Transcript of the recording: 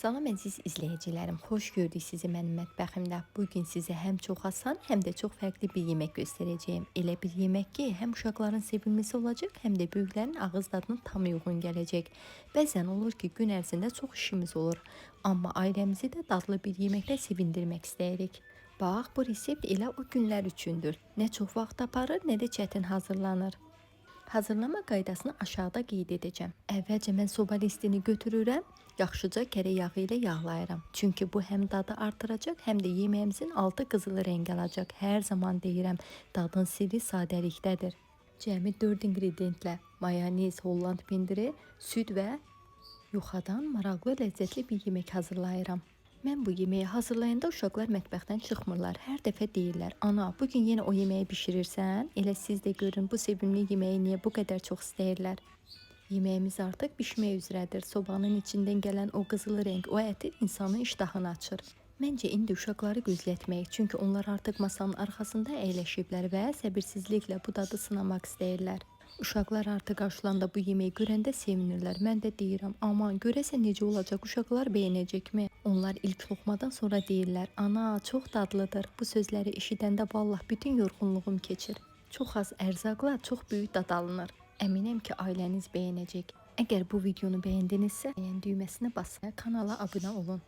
Salam əziz izləyicilərim, xoş gördük sizi mənim mətbəximdə. Bugün sizə həm çox asan, həm də çox fərqli bir yemək göstərəcəyim. Elə bir yemək ki, həm uşaqların sevimlisi olacaq, həm də böyüklərin ağız dadına tam uyğun gələcək. Bəzən olur ki, gün ərzində çox işimiz olur, amma ailəmizi də dadlı bir yeməklə sevindirmək istəyirik. Bax, bu resept elə o günlər üçündür. Nə çox vaxt aparır, nə də çətin hazırlanır. Hazırlama qaydasını aşağıda qeyd edəcəm. Əvvəlcə mən soba listini götürürəm, yaxşıca kərə yağı ilə yağlayıram. Çünki bu həm dadı artıracaq, həm də yeməyimizin altı qızılı rəng alacaq. Hər zaman deyirəm, dadın sirri sadəlikdədir. Cəmi 4 inqrediyentlə mayonez, holland pendiri, süd və yuxadan maraqlı, ləzzətli bir yemək hazırlayıram. Mən bu yeməyi hazırlayanda uşaqlar mətbəxdən çıxmırlar. Hər dəfə deyirlər: "Ana, bu gün yenə o yeməyi bişirirsən?" Elə siz də görün bu sevimli yeməyi niyə bu qədər çox istəyirlər. Yeməyimiz artıq bişmək üzrədir. Sobanın içindən gələn o qızılı rəng, o ətir insanın iştahını açır. Məncə indi uşaqları gözlətmək, çünki onlar artıq masanın arxasında əyləşiblər və səbirsizliklə bu dadı sınamaq istəyirlər. Uşaqlar artıq aşılanda bu yeməyi görəndə sevinirlər. Mən də deyirəm, aman görəsən necə olacaq, uşaqlar bəyənəcəkmi? Onlar ilk loxmadan sonra deyirlər, ana çox dadlıdır. Bu sözləri eşidəndə vallah bütün yorğunluğum keçir. Çox az ərzaqla çox böyük dad alınır. Əminəm ki, ailəniz bəyənəcək. Əgər bu videonu bəyəndinizsə, bəyən düyməsinə basın, kanala abunə olun.